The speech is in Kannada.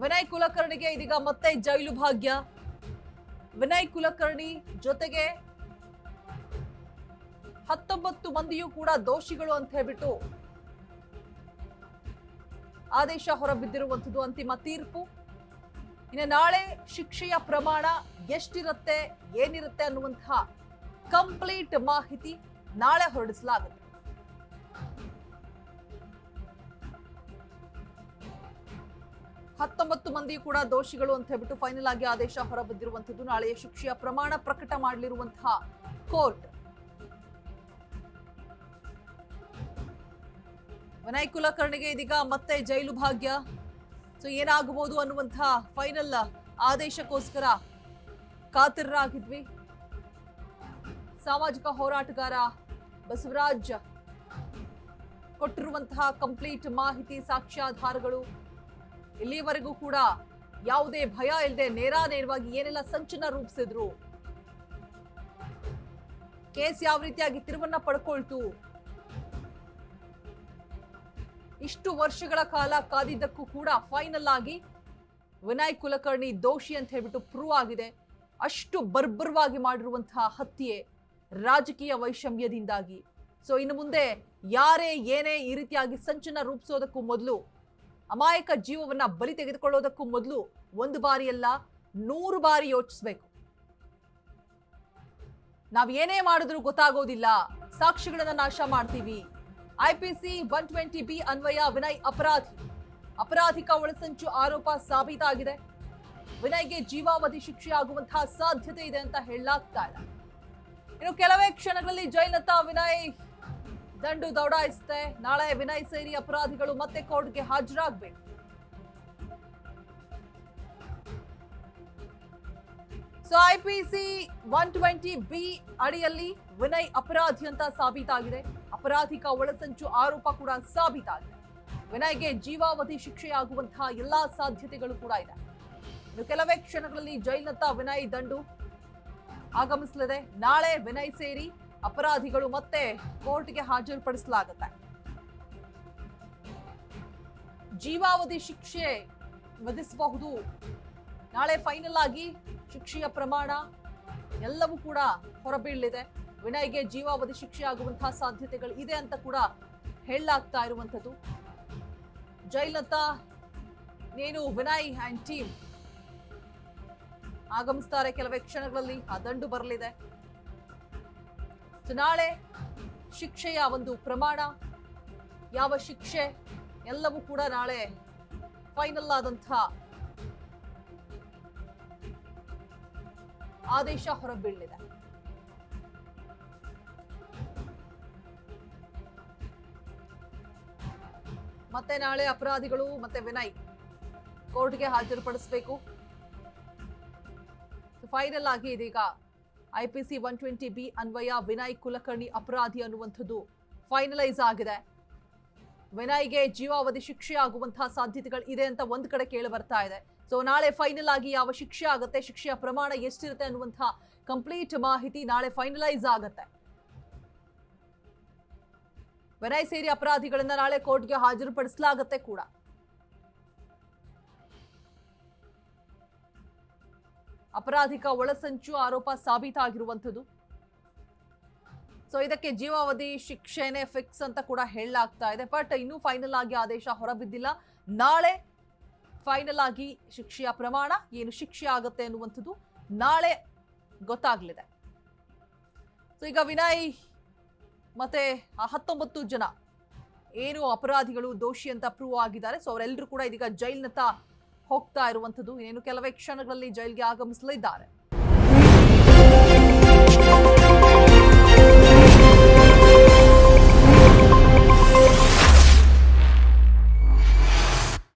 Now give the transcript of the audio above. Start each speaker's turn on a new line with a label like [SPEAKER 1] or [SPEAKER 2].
[SPEAKER 1] ವಿನಯ್ ಕುಲಕರ್ಣಿಗೆ ಇದೀಗ ಮತ್ತೆ ಜೈಲು ಭಾಗ್ಯ. ವಿನಯ್ ಕುಲಕರ್ಣಿ ಜೊತೆಗೆ 19 ಮಂದಿಯೂ ಕೂಡ ದೋಷಿಗಳು ಅಂತ ಹೇಳ್ಬಿಟ್ಟು ಆದೇಶ ಹೊರಬಿದ್ದಿರುವಂತದ್ದು ಅಂತಿಮ ತೀರ್ಪು. ಇನ್ನು ನಾಳೆ ಶಿಕ್ಷೆಯ ಪ್ರಮಾಣ ಎಷ್ಟಿರುತ್ತೆ ಏನಿರುತ್ತೆ ಅನ್ನುವಂತಹ ಕಂಪ್ಲೀಟ್ ಮಾಹಿತಿ ನಾಳೆ ಹೊರಡಿಸಲಾಗುತ್ತೆ. ಹತ್ತೊಂಬತ್ತು ಮಂದಿ ಕೂಡ ದೋಷಿಗಳು ಅಂತ ಹೇಳ್ಬಿಟ್ಟು ಫೈನಲ್ ಆಗಿ ಆದೇಶ ಹೊರಬಿದ್ದಿರುವಂತದ್ದು. ನಾಳೆಯ ಶಿಕ್ಷೆಯ ಪ್ರಮಾಣ ಪ್ರಕಟ ಮಾಡಲಿರುವಂತಹ ಕೋರ್ಟ್. ವಿನಯ್ ಕುಲಕರ್ಣಿಗೆ ಇದೀಗ ಮತ್ತೆ ಜೈಲು ಭಾಗ್ಯ. ಸೊ ಏನಾಗಬಹುದು ಅನ್ನುವಂತಹ ಫೈನಲ್ ಆದೇಶಕ್ಕೋಸ್ಕರ ಕಾತರರಾಗಿದ್ವಿ. ಸಾಮಾಜಿಕ ಹೋರಾಟಗಾರ ಬಸವರಾಜ್ ಕೊಟ್ಟಿರುವಂತಹ ಕಂಪ್ಲೀಟ್ ಮಾಹಿತಿ, ಸಾಕ್ಷ್ಯಾಧಾರಗಳು, ಇಲ್ಲಿವರೆಗೂ ಕೂಡ ಯಾವುದೇ ಭಯ ಇಲ್ಲದೆ ನೇರವಾಗಿ ಏನೆಲ್ಲ ಸಂಚನ ರೂಪಿಸಿದ್ರು, ಕೇಸ್ ಯಾವ ರೀತಿಯಾಗಿ ತಿರುವನ್ನ ಪಡ್ಕೊಳ್ತು, ಇಷ್ಟು ವರ್ಷಗಳ ಕಾಲ ಕಾದಿದ್ದಕ್ಕೂ ಕೂಡ ಫೈನಲ್ ಆಗಿ ವಿನಯ್ ಕುಲಕರ್ಣಿ ದೋಷಿ ಅಂತ ಹೇಳ್ಬಿಟ್ಟು ಪ್ರೂವ್ ಆಗಿದೆ. ಅಷ್ಟು ಬರ್ಬರವಾಗಿ ಮಾಡಿರುವಂತಹ ಹತ್ಯೆ ರಾಜಕೀಯ ವೈಷಮ್ಯದಿಂದಾಗಿ. ಸೊ ಇನ್ನು ಮುಂದೆ ಯಾರೇ ಏನೇ ಈ ರೀತಿಯಾಗಿ ಸಂಚನ ರೂಪಿಸೋದಕ್ಕೂ ಮೊದಲು, ಅಮಾಯಕ ಜೀವವನ್ನ ಬಲಿ ತೆಗೆದುಕೊಳ್ಳೋದಕ್ಕೂ ಮೊದಲು ಒಂದು ಬಾರಿ ಅಲ್ಲ 100 ಬಾರಿ ಯೋಚಿಸಬೇಕು. ನಾವ್ ಏನೇ ಮಾಡಿದ್ರೂ ಗೊತ್ತಾಗೋದಿಲ್ಲ, ಸಾಕ್ಷಿಗಳನ್ನ ನಾಶ ಮಾಡ್ತೀವಿ. IPC 120B ಅನ್ವಯ ವಿನಯ್ ಅಪರಾಧಿಕ ಒಳಸಂಚು ಆರೋಪ ಸಾಬೀತಾಗಿದೆ. ವಿನಯ್ಗೆ ಜೀವಾವಧಿ ಶಿಕ್ಷೆ ಆಗುವಂತಹ ಸಾಧ್ಯತೆ ಇದೆ ಅಂತ ಹೇಳಲಾಗ್ತಾ ಇದೆ. ಇನ್ನು ಕೆಲವೇ ಕ್ಷಣಗಳಲ್ಲಿ ಜೈಲತ್ತ ವಿನಯ್ ದಂಡು ದೌಡಾಯಿಸುತ್ತೆ. ನಾಳೆ ವಿನಯ್ ಸೇರಿ ಅಪರಾಧಿಗಳು ಮತ್ತೆ ಕೋರ್ಟ್ಗೆ ಹಾಜರಾಗಬೇಕು. ಸೊ IPC 120B ಅಡಿಯಲ್ಲಿ ವಿನಯ್ ಅಪರಾಧಿ ಅಂತ ಸಾಬೀತಾಗಿದೆ. ಅಪರಾಧಿಕ ಒಳಸಂಚು ಆರೋಪ ಕೂಡ ಸಾಬೀತಾಗಿದೆ. ವಿನಯ್ಗೆ ಜೀವಾವಧಿ ಶಿಕ್ಷೆಯಾಗುವಂತಹ ಎಲ್ಲಾ ಸಾಧ್ಯತೆಗಳು ಕೂಡ ಇದೆ. ಇನ್ನು ಕೆಲವೇ ಕ್ಷಣಗಳಲ್ಲಿ ಜೈಲತ್ತ ವಿನಯ್ ದಂಡು ಆಗಮಿಸಲಿದೆ. ನಾಳೆ ವಿನಯ್ ಸೇರಿ ಅಪರಾಧಿಗಳು ಮತ್ತೆ ಕೋರ್ಟ್ಗೆ ಹಾಜರುಪಡಿಸಲಾಗುತ್ತೆ. ಜೀವಾವಧಿ ಶಿಕ್ಷೆ ವಿಧಿಸಬಹುದು. ನಾಳೆ ಫೈನಲ್ ಆಗಿ ಶಿಕ್ಷೆಯ ಪ್ರಮಾಣ ಎಲ್ಲವೂ ಕೂಡ ಹೊರಬೀಳಲಿದೆ. ವಿನಯ್ಗೆ ಜೀವಾವಧಿ ಶಿಕ್ಷೆ ಆಗುವಂತಹ ಸಾಧ್ಯತೆಗಳು ಇದೆ ಅಂತ ಕೂಡ ಹೇಳಲಾಗ್ತಾ ಇರುವಂತದ್ದು. ಜೈಲತ್ತ ನೇನು ವಿನಯ್ ಅಂಡ್ ಟೀಮ್ ಆಗಮಿಸ್ತಾರೆ. ಕೆಲವೇ ಕ್ಷಣಗಳಲ್ಲಿ ಆ ದಂಡು ಬರಲಿದೆ. ನಾಳೆ ಶಿಕ್ಷೆಯ ಒಂದು ಪ್ರಮಾಣ, ಯಾವ ಶಿಕ್ಷೆ ಎಲ್ಲವೂ ಕೂಡ ನಾಳೆ ಫೈನಲ್ ಆದಂತಹ ಆದೇಶ ಹೊರಬೀಳಲಿದೆ. ಮತ್ತೆ ನಾಳೆ ಅಪರಾಧಿಗಳು ಮತ್ತೆ ವಿನಯ್ ಕೋರ್ಟ್ಗೆ ಹಾಜರುಪಡಿಸಬೇಕು. ಫೈನಲ್ ಆಗಿ ಇದೀಗ IPC 120B ಅನ್ವಯ ವಿನಯ್ ಕುಲಕರ್ಣಿ ಅಪರಾಧಿ ಅನ್ನುವಂಥದ್ದು ಫೈನಲೈಸ್ ಆಗಿದೆ. ವಿನಯ್ಗೆ ಜೀವಾವಧಿ ಶಿಕ್ಷೆ ಆಗುವಂತಹ ಸಾಧ್ಯತೆಗಳು ಇದೆ ಅಂತ ಒಂದ್ ಕಡೆ ಕೇಳಿ ಬರ್ತಾ ಇದೆ. ಸೊ ನಾಳೆ ಫೈನಲ್ ಆಗಿ ಯಾವ ಶಿಕ್ಷೆ ಆಗುತ್ತೆ, ಶಿಕ್ಷೆಯ ಪ್ರಮಾಣ ಎಷ್ಟಿರುತ್ತೆ ಅನ್ನುವಂತಹ ಕಂಪ್ಲೀಟ್ ಮಾಹಿತಿ ನಾಳೆ ಫೈನಲೈಸ್ ಆಗುತ್ತೆ. ವಿನಯ್ ಸೇರಿ ಅಪರಾಧಿಗಳನ್ನ ನಾಳೆ ಕೋರ್ಟ್ಗೆ ಹಾಜರುಪಡಿಸಲಾಗುತ್ತೆ ಕೂಡ. ಅಪರಾಧಿಕ ಒಳಸಂಚು ಆರೋಪ ಸಾಬೀತಾಗಿರುವಂಥದ್ದು. ಸೊ ಇದಕ್ಕೆ ಜೀವಾವಧಿ ಶಿಕ್ಷೆನೇ ಫಿಕ್ಸ್ ಅಂತ ಕೂಡ ಹೇಳಲಾಗ್ತಾ ಇದೆ. ಬಟ್ ಇನ್ನೂ ಫೈನಲ್ ಆಗಿ ಆದೇಶ ಹೊರಬಿದ್ದಿಲ್ಲ. ನಾಳೆ ಫೈನಲ್ ಆಗಿ ಶಿಕ್ಷೆಯ ಪ್ರಮಾಣ ಏನು ಶಿಕ್ಷೆ ಆಗುತ್ತೆ ಅನ್ನುವಂಥದ್ದು ನಾಳೆ ಗೊತ್ತಾಗಲಿದೆ. ಸೊ ಈಗ ವಿನಯ್ ಮತ್ತೆ ಆ 19 ಜನ ಏನು ಅಪರಾಧಿಗಳು ದೋಷಿ ಅಂತ ಪ್ರೂವ್ ಆಗಿದ್ದಾರೆ. ಸೊ ಅವರೆಲ್ಲರೂ ಕೂಡ ಇದೀಗ ಜೈಲಿನತ್ತ ಹೋಗ್ತಾ ಇರುವಂಥದ್ದು. ಏನು ಕೆಲವೇ ಕ್ಷಣಗಳಲ್ಲಿ ಜೈಲಿಗೆ ಆಗಮಿಸಲಿದ್ದಾರೆ.